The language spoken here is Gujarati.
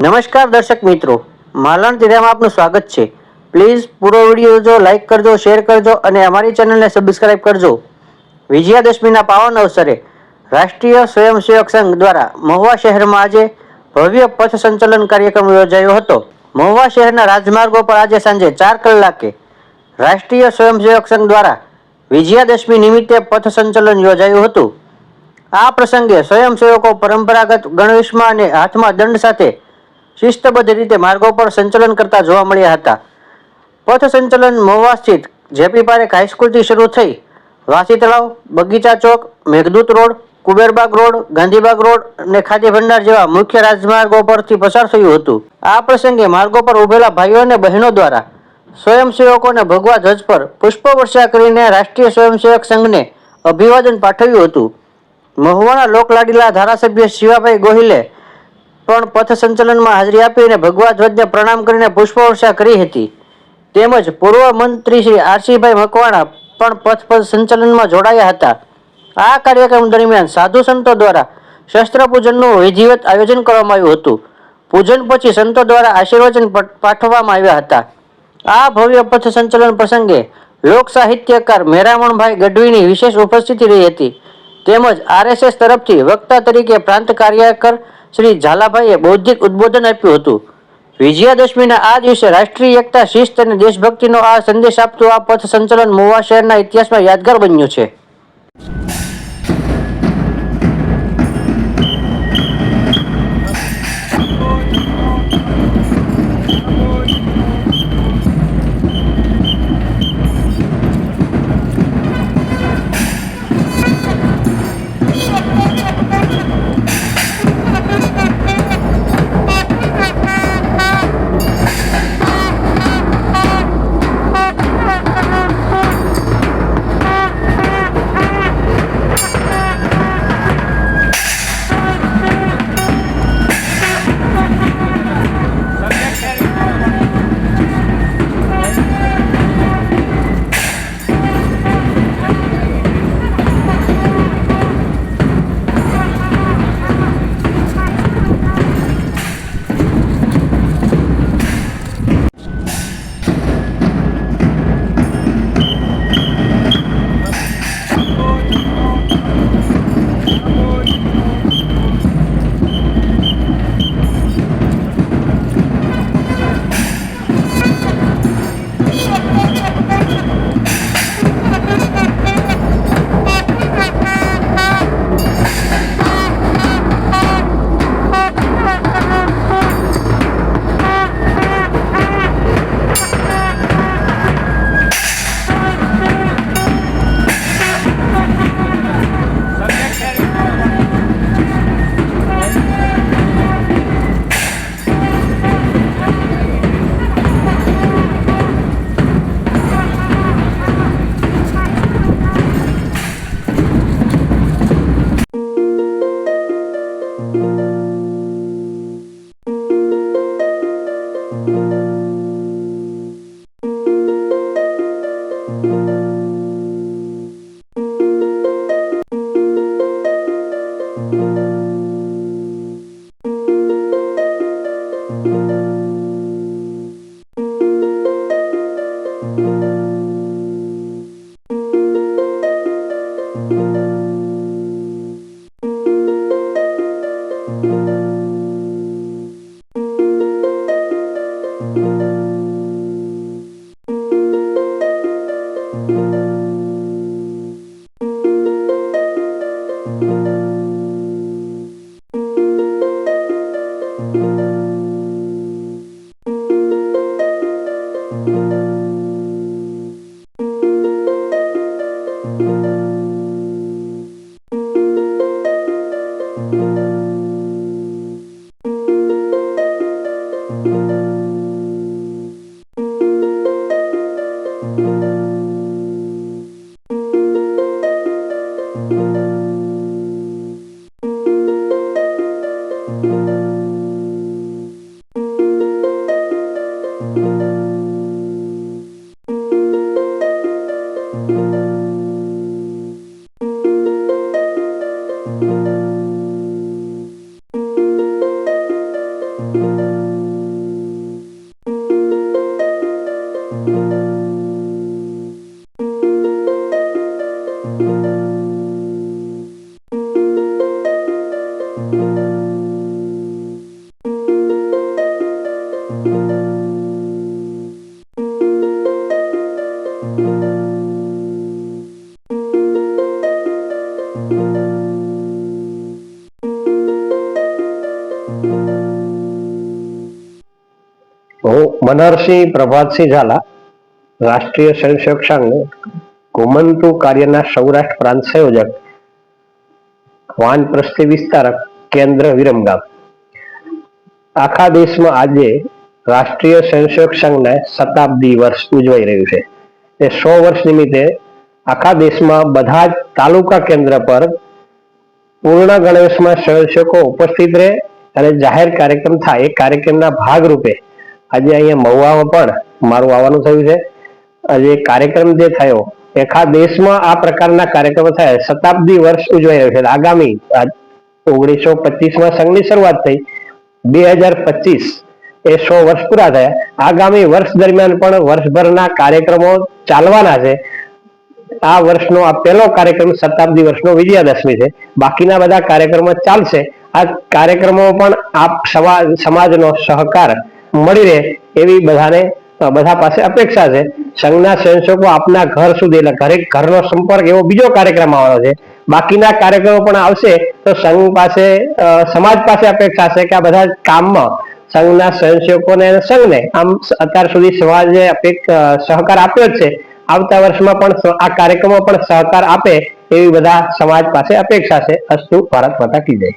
નમસ્કાર દર્શક મિત્રો, માલણ તીરામાં આપનું સ્વાગત છે। પ્લીઝ પૂરો વિડીયો જો લાઈક કરજો, શેર કરજો અને અમારી ચેનલને સબસ્ક્રાઇબ કરજો। વિજયાદશમીના પાવન અવસરે રાષ્ટ્રીય સ્વયંસેવક સંઘ દ્વારા મહુવા શહેરમાં આજે ભવ્ય પથ સંચલન કાર્યક્રમ યોજાયો હતો। મહુવા શહેરના રાજમાર્ગો પર આજે સાંજે 4 કલાકે રાષ્ટ્રીય સ્વયંસેવક સંઘ દ્વારા વિજયાદશમી નિમિત્તે પથ સંચલન યોજાયું હતું। આ પ્રસંગે સ્વયંસેવકો પરંપરાગત ગણવેશમાં અને હાથમાં દંડ સાથે શિસ્તબદ્ધ રીતે માર્ગો પર સંચલન કરતા જોવા મળ્યા હતા। પથ સંચલન મહુવા સ્થિત જેપી પારેખ હાઈસ્કૂલથી શરૂ થઈ વાસી તળાવ, બગીચા ચોક, Meghdoot road, Kuberbagh road, Gandhibagh road અને ખાદ્ય ભંડાર જેવા મુખ્ય રાજમાર્ગો પરથી પસાર થયું હતું। આ પ્રસંગે માર્ગો પર ઉભેલા ભાઈઓ અને બહેનો દ્વારા સ્વયંસેવકોને ભગવા ધ્વજ પર પુષ્પવર્ષા કરીને રાષ્ટ્રીય સ્વયંસેવક સંઘને અભિવાદન પાઠવ્યું હતું। મહુવાના લોકલાડીલા ધારાસભ્ય શિવાભાઈ ગોહિલે પણ પથ સંચલનમાં હાજરી આપી અને ભગવા ધ્વજને પ્રણામ કરીને પુષ્પવર્ષા કરી હતી। તેમજ પૂર્વ મંત્રી શ્રી આરસીભાઈ મકવાણા પણ પથ સંચલનમાં જોડાયા હતા। આ કાર્યક્રમ દરમિયાન સાધુ સંતો દ્વારા શસ્ત્ર પૂજનનું વિધિવત આયોજન કરવામાં આવ્યું હતું। પૂજન પછી સંતો દ્વારા આશીર્વચન પાઠવવામાં આવ્યા હતા। આ ભવ્ય પથ સંચલન પ્રસંગે લોક સાહિત્યકાર મેરામણભાઈ ગઢવીની વિશેષ ઉપસ્થિતિ રહી હતી। તેમજ આરએસએસ તરફથી વક્તા તરીકે પ્રાંત કાર્યકર શ્રી ઝાલાભાઈએ બૌદ્ધિક ઉદ્બોધન આપ્યું હતું। વિજયાદશમીના આ દિવસે રાષ્ટ્રીય એકતા, શિસ્ત અને દેશભક્તિનો આ સંદેશ આપતું આ પથ સંચલન મહુવા શહેરના ઇતિહાસમાં યાદગાર બન્યું છે। you મનહરસિંહ પ્રભાતસિંહ ઝાલા, રાષ્ટ્રીય સ્વયંસેવક સંઘ ઘુમંતુ કાર્યના સૌરાષ્ટ્ર પ્રાંત સંયોજક, વાનપ્રસ્થી વિસ્તારક, કેન્દ્ર વિરમગામ. આખા દેશમાં આજે રાષ્ટ્રીય સ્વયંસેવક સંઘને શતાબ્દી વર્ષ ઉજવાઈ રહ્યું છે. એ 100 વર્ષ નિમિત્તે આખા દેશમાં બધા જ તાલુકા કેન્દ્ર પર પૂર્ણ ગણવેશમાં સ્વયંસેવકો ઉપસ્થિત રહે અને જાહેર કાર્યક્રમ થાય. એ કાર્યક્રમના ભાગરૂપે આજે અહીંયા મહુવામાં પણ મારું આવવાનું થયું છે. આજે કાર્યક્રમ જે થયો આખા દેશમાં આ પ્રકારના કાર્યક્રમો થયા. શતાબ્દી વર્ષ ઉજવાઈ રહ્યું છે. આગામી 1925માં સંઘની શરૂઆત થઈ, 2025 એ 100 વર્ષ પૂરા થયા. આગામી વર્ષ દરમિયાન પણ વર્ષભરના કાર્યક્રમો ચાલવાના છે. આ વર્ષનો આ પહેલો કાર્યક્રમ શતાબ્દી વર્ષનો વિજયાદશમી છે. બાકીના બધા કાર્યક્રમો ચાલશે. આ કાર્યક્રમો પણ આપ સમાજનો સહકાર મળી રહે એવી બધા પાસે અપેક્ષા છે. સંઘના સ્વયંસેવકો આપના ઘર સુધી, એટલે ઘરનો સંપર્ક એવો બીજો કાર્યક્રમ આવવાનો છે. બાકીના કાર્યક્રમો પણ આવશે. તો સંઘ પાસે, સમાજ પાસે અપેક્ષા છે કે આ બધા કામમાં સંઘના સ્વયંસેવકોને અને સંઘને આમ અત્યાર સુધી સમાજે સહકાર આપ્યો જ છે. આવતા વર્ષમાં પણ આ કાર્યક્રમો પણ સહકાર આપે એવી બધા સમાજ પાસે અપેક્ષા છે. અસ્તુ ભારત માતા કી જય.